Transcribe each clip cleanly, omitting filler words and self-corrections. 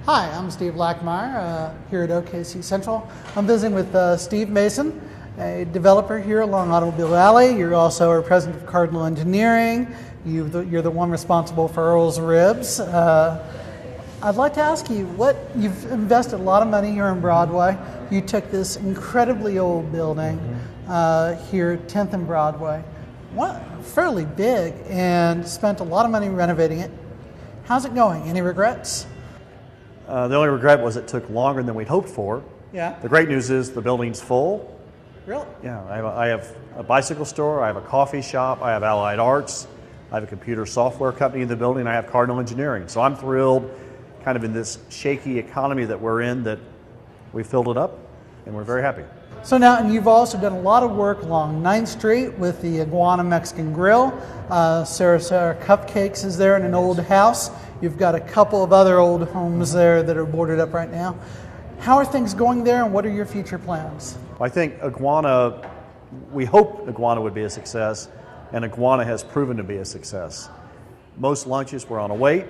Hi, I'm Steve Lackmeyer here at OKC Central. I'm visiting with Steve Mason, a developer here along Automobile Alley. You're also our president of Cardinal Engineering. You're the one responsible for Earl's Ribs. I'd like to ask you, you've invested a lot of money here on Broadway. You took this incredibly old building here at 10th and Broadway, fairly big, and spent a lot of money renovating it. How's it going? Any regrets? The only regret was it took longer than we'd hoped for. Yeah. The great news is the building's full. Really? Yeah, I have a bicycle store, I have a coffee shop, I have Allied Arts, I have a computer software company in the building, I have Cardinal Engineering. So I'm thrilled, kind of in this shaky economy that we're in, that we filled it up, and we're very happy. So now, and you've also done a lot of work along 9th Street with the Iguana Mexican Grill. Sarah Cupcakes is there in an old house. You've got a couple of other old homes there that are boarded up right now. How are things going there, and what are your future plans? I think Iguana, we hope Iguana would be a success, and Iguana has proven to be a success. Most lunches were on a wait,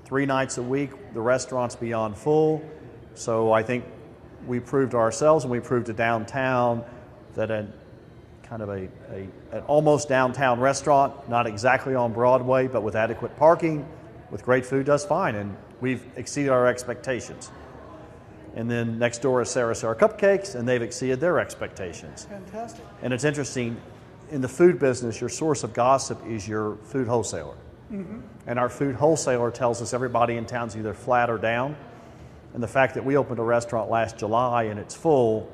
3 nights a week, the restaurant's beyond full, so I think we proved to ourselves and we proved to downtown that an almost downtown restaurant, not exactly on Broadway, but with adequate parking, with great food, does fine, and we've exceeded our expectations. And then next door is Sarah Cupcakes, and they've exceeded their expectations. Fantastic. And it's interesting, in the food business, your source of gossip is your food wholesaler. Mm-hmm. And our food wholesaler tells us everybody in town's either flat or down. And the fact that we opened a restaurant last July and it's full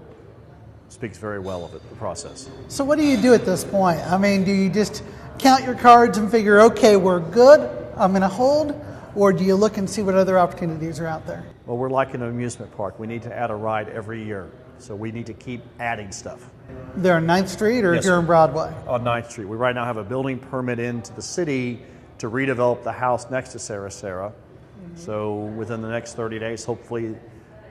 speaks very well of it, the process. So what do you do at this point? I mean, do you just count your cards and figure, okay, we're good, I'm going to hold? Or do you look and see what other opportunities are out there? Well, we're like an amusement park. We need to add a ride every year. So we need to keep adding stuff. They're on 9th Street or Yes, here sir. on Broadway? On 9th Street. We right now have a building permit into the city to redevelop the house next to Sarah. Mm-hmm. So within the next 30 days, hopefully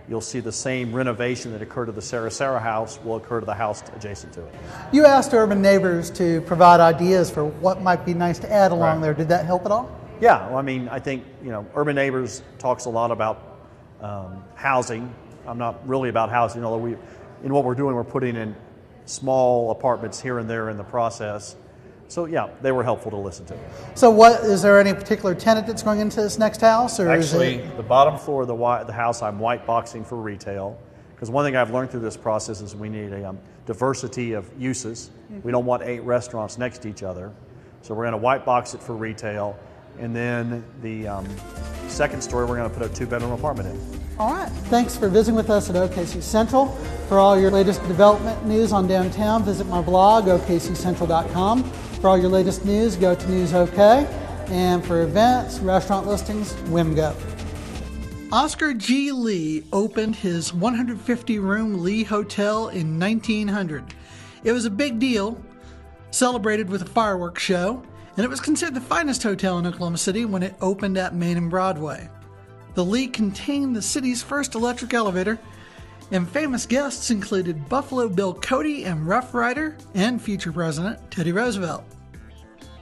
you'll see the same renovation that occurred to the Sarah house will occur to the house adjacent to it. You asked urban neighbors to provide ideas for what might be nice to add along there. Did that help at all? Yeah, well, I mean, I think, Urban Neighbors talks a lot about housing. I'm not really about housing, although in what we're doing, we're putting in small apartments here and there in the process. So yeah, they were helpful to listen to. So is there any particular tenant that's going into this next house? Or actually, the bottom floor of the house I'm white boxing for retail, because one thing I've learned through this process is we need a diversity of uses. Mm-hmm. We don't want 8 restaurants next to each other. So we're going to white box it for retail. And then the second story, we're going to put a 2-bedroom apartment in. All right. Thanks for visiting with us at OKC Central. For all your latest development news on downtown, visit my blog, okccentral.com. For all your latest news, go to News OK. And for events, restaurant listings, WIMGO. Oscar G. Lee opened his 150-room Lee Hotel in 1900. It was a big deal, celebrated with a fireworks show, and it was considered the finest hotel in Oklahoma City when it opened at Main and Broadway. The Lee contained the city's first electric elevator, and famous guests included Buffalo Bill Cody and Rough Rider and future President Teddy Roosevelt.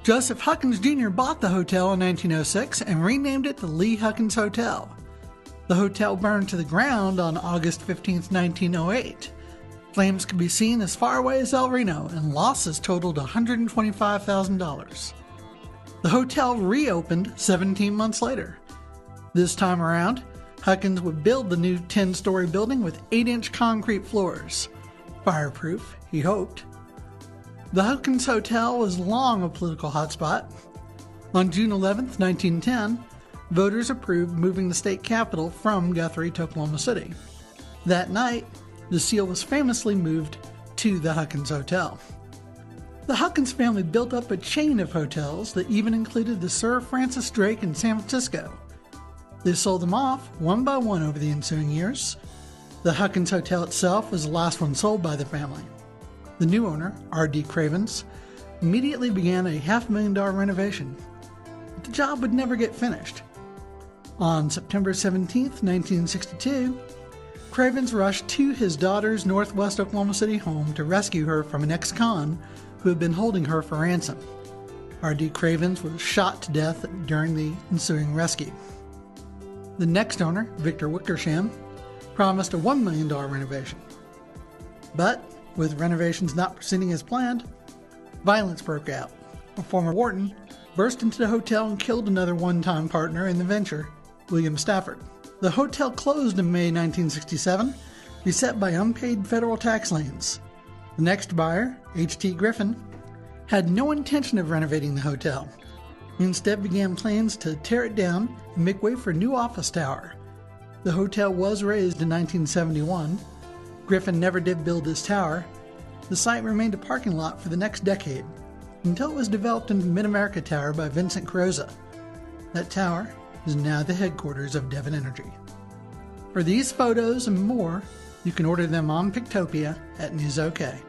Joseph Huckins Jr. bought the hotel in 1906 and renamed it the Lee Huckins Hotel. The hotel burned to the ground on August 15, 1908. Flames could be seen as far away as El Reno, and losses totaled $125,000. The hotel reopened 17 months later. This time around, Huckins would build the new 10-story building with 8-inch concrete floors. Fireproof, he hoped. The Huckins Hotel was long a political hotspot. On June 11, 1910, voters approved moving the state capital from Guthrie to Oklahoma City. That night, the seal was famously moved to the Huckins Hotel. The Huckins family built up a chain of hotels that even included the Sir Francis Drake in San Francisco. They sold them off one by one over the ensuing years. The Huckins Hotel itself was the last one sold by the family. The new owner, R.D. Cravens, immediately began a $500,000 renovation. But the job would never get finished. On September 17, 1962, Cravens rushed to his daughter's northwest Oklahoma City home to rescue her from an ex-con who had been holding her for ransom. R.D. Cravens was shot to death during the ensuing rescue. The next owner, Victor Wickersham, promised a $1 million renovation. But, with renovations not proceeding as planned, violence broke out. A former warden burst into the hotel and killed another one-time partner in the venture, William Stafford. The hotel closed in May 1967, beset by unpaid federal tax liens. The next buyer, H.T. Griffin, had no intention of renovating the hotel. He instead began plans to tear it down and make way for a new office tower. The hotel was razed in 1971. Griffin never did build this tower. The site remained a parking lot for the next decade, until it was developed into Mid-America Tower by Vincent Carrozza. That tower is now the headquarters of Devon Energy. For these photos and more, you can order them on Pictopia at News OK.